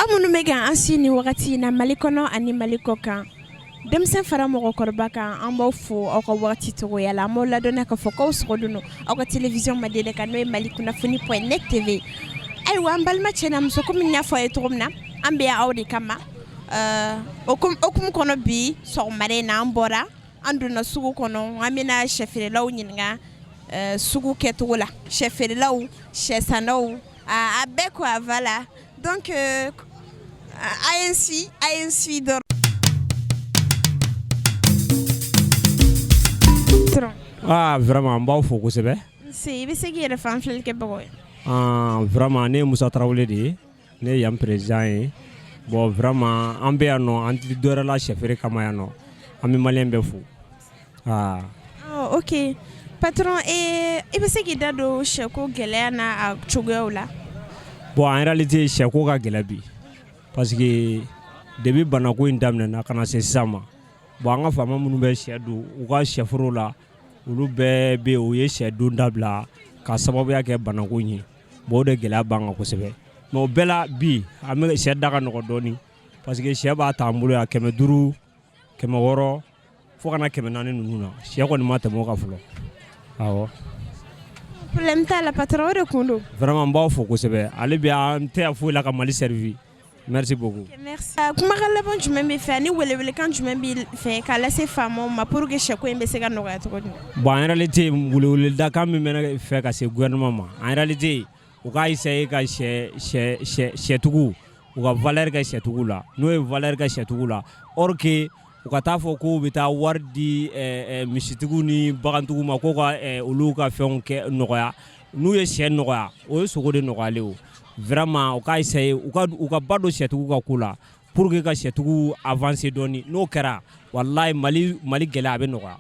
Amunu mega ansini wakati na malikono ani malikokan. Demsen fara mɔgɔ kɔrɔba kan an b'aw fo aw ka wagati togoya la an b'aw ladɔnniya k'a fɔ k'aw sɔgɔlen aw ka télévision Madele kan n'o ye Mali kunnafoni.net TV ayiwa an balima cɛ n'a muso komi n y'a fɔ a ye cogo min na an bɛ yan aw de kama okumu kɔnɔ bi sɔgɔmada in na an bɔra an donna sugu kɔnɔ an bɛna sɛfeerelaw ɲininka sugu kɛcogo la sɛfeerelaw sɛsannaw a bɛɛ quoi voilà donc ANC dɔrɔn. Vraiment, b'aw fo kosɛbɛ. Si, i bɛ se k'i yɛrɛ fan filɛli kɛ bagaw ye. Vraiment, ne ye Musa Tarawele de ye. Ne ye yan président ye. Bon, vraiment, an bɛ yan nɔ, an ti dɔ wɛrɛ la sɛfeere kama yan nɔ. An bɛ maliyɛn bɛɛ fo. Oh, ok. Patron, i bɛ se k'i da don sɛko gɛlɛya n'a cogoyaw la? Bon, en réalité, sɛko ka gɛlɛ bi. Parce que depuis banako in daminɛna ka na se sisan ma. Bon, an ka faama minnu bɛ sɛ don u ka sɛforow la. Olu bɛɛ bɛ u ye sɛ don dabila ka sababuya kɛ banako in ye. Bon, o de gɛlɛya b'an kan kosɛbɛ. Mais o bɛɛ la bi an bɛ sɛ da ka nɔgɔ dɔɔni parce que sɛ b'a ta an bolo yan 500, 600 fo ka na 400 ninnu na. Sɛ kɔni ma tɛmɛ o kan fɔlɔ. Awɔ. Problème t'a la patron o de kun don. Vraiment n b'aw fo kosɛbɛ. Ale bɛ an tɛ yan foyi la ka Mali servir. Merci beaucoup. Merci. Kumakan laban jumɛn bɛ fɛ ani welewelekan jumɛn bɛ fɛ k'a lase faamaw ma pour que sɛko in bɛ se ka nɔgɔya cogo di? Bon, en réalité weleweledakan min bɛ fɛ ka se gouvernement ma en réalité u ka essayer ka sɛtigiw u ka valeur kɛ sɛtigiw la n'o ye valeur kɛ sɛtigiw la or que u ka taa fɔ ko u bɛ taa wari di misitigiw ni bagantigiw ma ko ka olu ka fɛnw kɛ nɔgɔya n'u ye sɛ nɔgɔya o ye sogo de nɔgɔyalen o. Vraiment u ka essayer u ka ba don sɛtigiw ka ko la pour que ka sɛtigiw avancer dɔɔni n'o kɛra wallahi Mali gɛlɛya a bɛ nɔgɔya.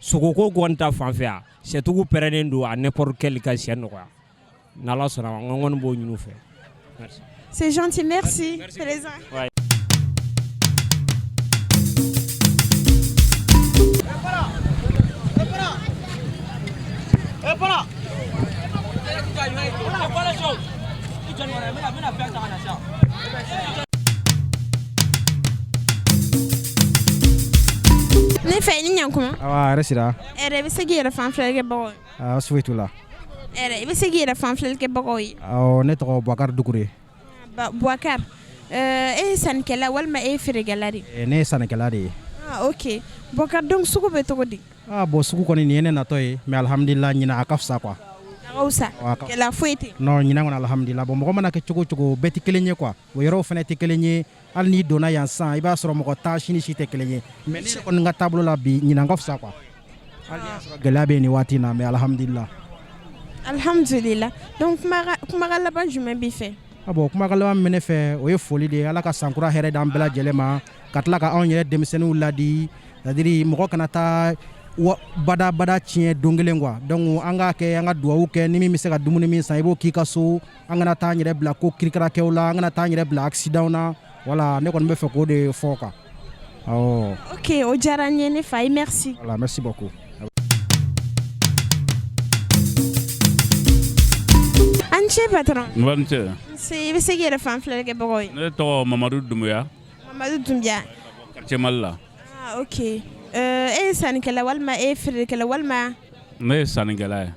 Sogoko kɔni ta fan fɛ yan sɛtigiw pɛrɛnnen don à n'importe quel ka sɛ nɔgɔya. N'Ala sɔnna ma n kɔni b'o ɲini u fɛ. Merci. C'est gentil, merci. Présent. Ouais. Ne fɛ ni ɲankuma. Yɛrɛ sira. I bɛ se k'i yɛrɛ fan filɛli kɛ bagaw ye? Foyi t'u la. I bɛ se k'i yɛrɛ fan filɛli kɛ bagaw ye? Ne tɔgɔ Bouakar Doucouré. Bouakar, e ye sannikɛla walima e ye feerekɛla de? Ne ye sannikɛla de ye. Ok. Bouakar donc sugu bɛ cogo di? Bon, sugu kɔni nin ye ne natɔ ye mais alhamdulillah ɲina a ka fisa quoi. A ka fisa? Gɛlɛya foyi tɛ? Non, ɲina kɔni alhamdulillah. Bon, mɔgɔ mana kɛ cogo cogo bɛɛ tɛ kelen ye quoi. O yɔrɔw fana tɛ kelen ye. Hali n'i donna yan sisan i b'a sɔrɔ mɔgɔ ta si ni si tɛ kelen ye. Mais ne kɔni ka taabolo la bi ɲina ka fisa quoi. Hali n'i y'a sɔrɔ gɛlɛya bɛ nin waati in na mais alhamdulillah. Alhamdulillah. Donc kumakan laban jumɛn b'i fɛ? Bon, kumakan laban min bɛ ne fɛ o ye foli de ye. Ala ka sankura hɛrɛ d'an bɛɛ lajɛlen ma. Ka tila ka anw yɛrɛ denmisɛnninw ladi. C'est-à-dire mɔgɔ kana taa bada tiɲɛ don kelen quoi. Donc an ka kɛ an ka duwawu kɛ ni min bɛ se ka dumuni min san i b'o k'i ka so. An kana taa an yɛrɛ bila ko kirikarakɛw la, an kana taa an yɛrɛ bila accident na. Voilà, ne kɔni bɛ fɛ k'o de fɔ quoi. Ok, o diyara n ye ne fa ye, merci. Voilà, merci beaucoup. An ce patron. N ce. I bɛ se k'i yɛrɛ fan filɛli kɛ bagaw ye? Ne tɔgɔ Mamadu Dumbuya. Mamadu Dumbuya. Quartier Mali la. Ok. E ye sannikɛla walima e ye feerekɛla walima? Ne ye sannikɛla ye.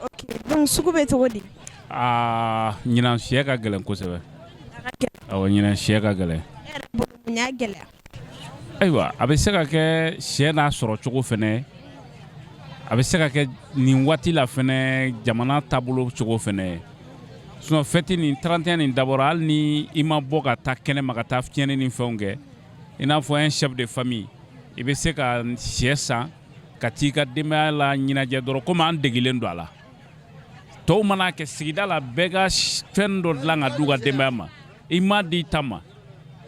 Ok, donc sugu bɛ cogo di? Ɲinan sɛ ka gɛlɛn kosɛbɛ. A ka gɛlɛn? Awɔ, ɲinan sɛ ka gɛlɛn. E yɛrɛ bolo mun y'a gɛlɛya? Ayiwa, a bɛ se ka kɛ sɛ n'a sɔrɔ cogo fɛnɛ, a bɛ se ka kɛ nin waati la fɛnɛ jamana taabolo cogo fɛnɛ. Sinon fête nin 31 nin dabɔra hali ni i ma bɔ ka taa kɛnɛ ma ka taa fiɲɛni ni fɛnw kɛ i n'a fɔ un chef de famille i bɛ se ka sɛ san ka t'i ka denbaya la ɲɛnajɛ dɔrɔn komi an degilen don a la tɔw mana kɛ sigida la bɛɛ ka fɛn dɔ dilan ka d'u ka denbaya ma i m'a di i ta ma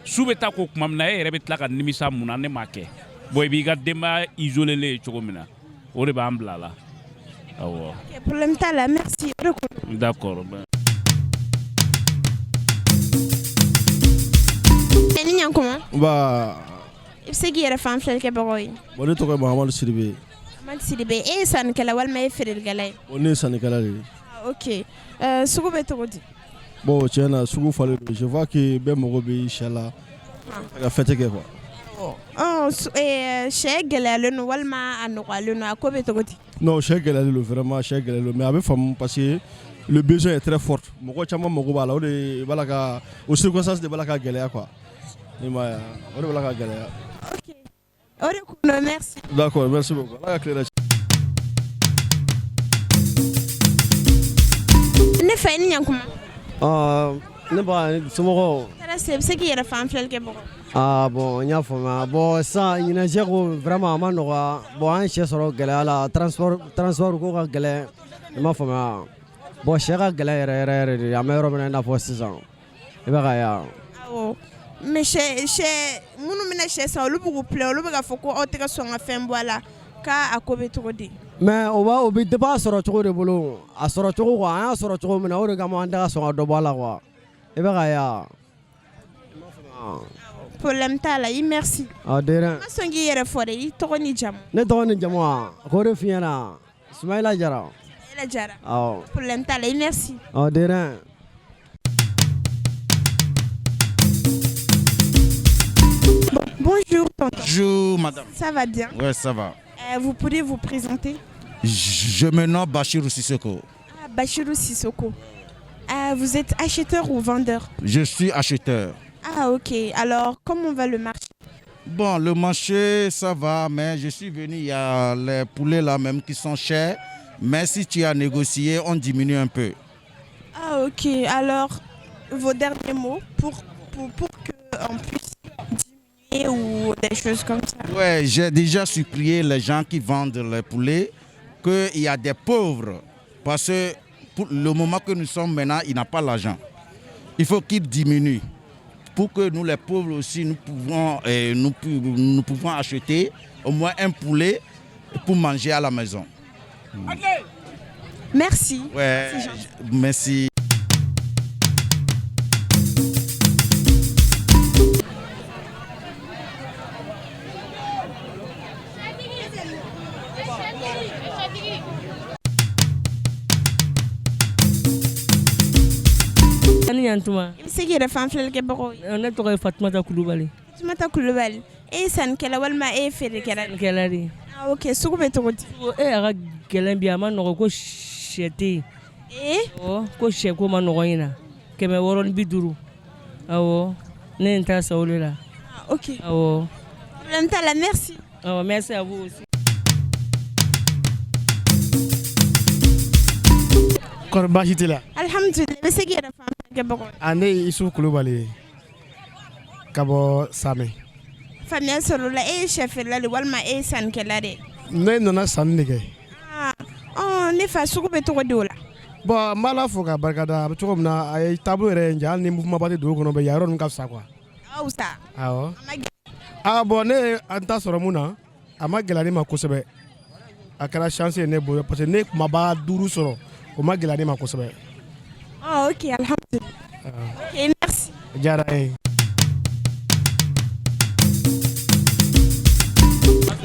su bɛ taa ko tuma min na e yɛrɛ bɛ tila ka nimisa mun na ne m'a kɛ bon i b'i ka denbaya isolé ye cogo min na o de b'an bila a la awɔ. Ok, problème t'a la, merci. D'accord. Ni ɲankuma? Ba. I bɛ se k'i yɛrɛ fan filɛli kɛ bagaw ye? Bon, ne tɔgɔ ye Mahamadu Sidibe. Mahamadu Sidibe, e ye sannikɛla walima e ye feerelikɛla ye? Bon, ne ye sannikɛla de ye. Ok. Sugu bɛ cogo di? Bon, tiens, je vois que Ben Mogobi, Inch'Allah, a fait quoi. Chez Galalo, Walma, Anoalo, à Kobetogoti. Non, chez Galalo, vraiment, chez Galalo, mais avec femme, parce que le besoin est très fort. Mogo Chama Mogobala, aux circonstances de Balaka Galea, quoi. Ok. Merci. D'accord, merci beaucoup. Ne fait ni yankuma. Ne ba somɔgɔw. Tara se se ki yɛrɛ fan filɛli kɛ bɔgɔ. Bon n y'a faamuya bon sisan ɲinajɛ ko vraiment a ma nɔgɔya bon an ye sɛ sɔrɔ gɛlɛya la transport ko ka gɛlɛn i m'a faamuya bon sɛ ka gɛlɛn yɛrɛ de an bɛ yɔrɔ min na i n'a fɔ sisan i bɛ ka ye wa. Awɔ mais sɛ minnu bɛna sɛ san olu b'u filɛ olu bɛ ka fɔ ko aw tɛ ka sɔn ka fɛn bɔ a la k'a ko bɛ cogo di. mais o bɛ dépend a sɔrɔ cogo de bolo a sɔrɔ cogo quoi an y'a sɔrɔ cogo min na o de kama an tɛ ka sɔn ka dɔ bɔ a la quoi i bɛ ka ye wa. Problème t'a la i merci. Deren. Ma sɔn k'i yɛrɛ fɔ dɛ i tɔgɔ ni jamu. Ne tɔgɔ ni jamu wa k'o de f'i ɲɛna Sumayila Jara. Sumayila Jara. Awɔ. Problème t'a la i merci. Deren. Bonjour tonton. Bonjour madame. Ça va bien? Ouais, ça va. Vous pourriez vous présenter? Je me nomme Bachirou Sissoko. Bachirou Sissoko. Vous êtes acheteur ou vendeur? Je suis acheteur. Ah ok, alors comment va le marché? Bon, le marché ça va, mais je suis venu, il y a les poulets là même qui sont chers. Mais si tu as négocié, on diminue un peu. Ah ok, alors vos derniers mots pour qu'on puisse diminuer ou des choses comme ça? Ouais, j'ai déjà supplié les gens qui vendent les poulets qu'il y a des pauvres. Parce que pour le moment que nous sommes maintenant, il n'a pas l'argent. Il faut qu'il diminue. Pour que nous les pauvres aussi, nous pouvons acheter au moins un poulet pour manger à la maison. Okay. Merci. Ouais, merci. I bɛ se k'i yɛrɛ fan filɛli kɛ bagaw ye. Ne tɔgɔ ye Fatumata Kulubali. Fatumata Kulubali e ye sannikɛla walima e ye feerekɛla de? Sannikɛla de. Ah ok, sugu bɛ cogo di? A ka gɛlɛn bi a ma nɔgɔ ko sɛ tɛ yen. Ko sɛ ko ma nɔgɔ ɲina 650. Awɔ ne ye n ta san o de la. Ah ok. Awɔ. Problème t'a la, merci. Awɔ merci à vous aussi. Kɔri baasi t'i la? Alhamdulillah, i bɛ se k'i yɛrɛ fan filɛli kɛ bagaw ye. Ne ye Isu Kulubali ka bɔ Same. Faamuya sɔrɔ la e ye sɛ feerela de walima e ye sannikɛla de? Ne nana sanni de kɛ. Ne fa sugu bɛ cogo di o la? Bon n b'Ala fo k'a barikada a bɛ cogo min na a ye taabolo yɛrɛ ye hali ni mouvement ba tɛ dugu kɔnɔ yan yɔrɔ ninnu ka fisa quoi. A ka fisa? Awɔ. Bon ne ye an ta sɔrɔ mun na a ma gɛlɛya ne ma kosɛbɛ a kɛra chance ye ne bolo parce que ne ye kumaba 5 sɔrɔ o ma gɛlɛya ne ma kosɛbɛ. Ok, alhamdulillah. Ok, merci. Diyara n ye.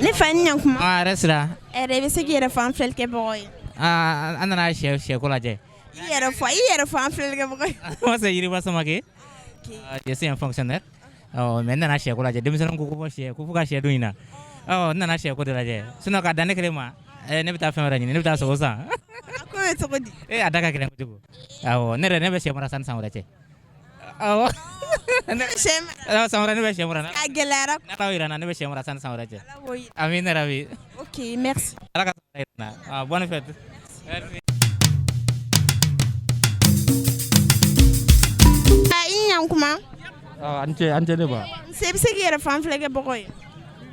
Ne fa ni ɲankuma. Yɛrɛ sira. I bɛ se k'i yɛrɛ fan filɛli kɛ bagaw ye. An nana sɛko lajɛ. I yɛrɛ fan filɛli kɛ bagaw ye. Moi c'est Yiriba Samake. Je suis un fonctionnaire. Mais n nana sɛko lajɛ denmisɛnninw ko fɔ sɛ ko fo ka sɛ dun in na. N nana sɛko de lajɛ sinon ka dan ne kelen ma ne bɛ taa fɛn wɛrɛ ɲini ne bɛ taa sogo san. A ko bɛ cogo di? A da ka gɛlɛn kojugu. Awɔ ne bɛ sɛ mara san wɛrɛ cɛ. Awɔ. San wɛrɛ ne bɛ sɛ mara. A gɛlɛyara. N'Ala y'o jira n na ne bɛ sɛ mara san wɛrɛ cɛ. Ala b'o yira. Amin yarabi. Ok, merci. Ala ka sɔrɔ na. Bonne fête. Merci. I ɲankuma. An tɛ ne ba. I bɛ se k'i yɛrɛ fan filɛli kɛ bagaw ye.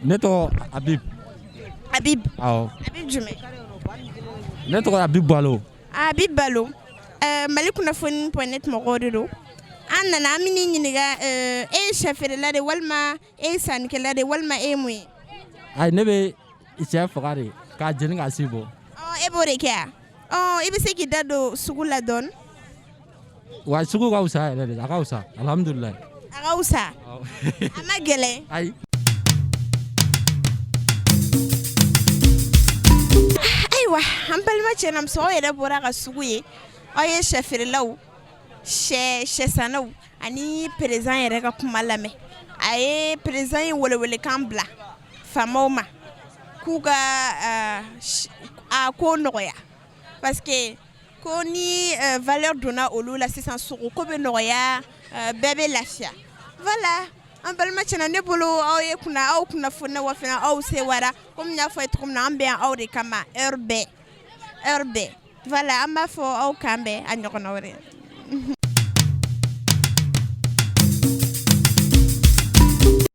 Ne tɔgɔ Habib. Habib. Awɔ. Habib jumɛn? Ne tɔgɔ Habib Balo. Habib Balo. Mali kunnafoni.net mɔgɔw de don. An nana an bɛ n'i ɲininka e ye sɛ feerela de walima e ye sannikɛla de walima e ye mun ye? Ayi ne bɛ sɛ faga de k'a jeni k'a si bɔ. E b'o de kɛ wa? I bɛ se k'i da don sugu la dɔɔni? Wa sugu ka wusa yɛrɛ de a ka wusa alhamdulilayi. A ka wusa? A ma gɛlɛn? Ayi. Ayiwa an balima cɛnimuso aw yɛrɛ bɔra a ka sugu ye aw ye sɛ feerelaw sanaw ani président yɛrɛ ka kuma lamɛn a ye président in welewelekan bila faamaw ma k'u ka a ko nɔgɔya parce que ko ni valeur donna olu la sisan sogo ko bɛ nɔgɔya bɛɛ bɛ lafiya voilà an balima cɛna ne bolo aw kunnafoni wa fana aw sewara komi n y'a fɔ a ye cogo min na an bɛ yan aw de kama heure bɛɛ voilà an b'a fɔ aw kan bɛn a ɲɔgɔnna wɛrɛ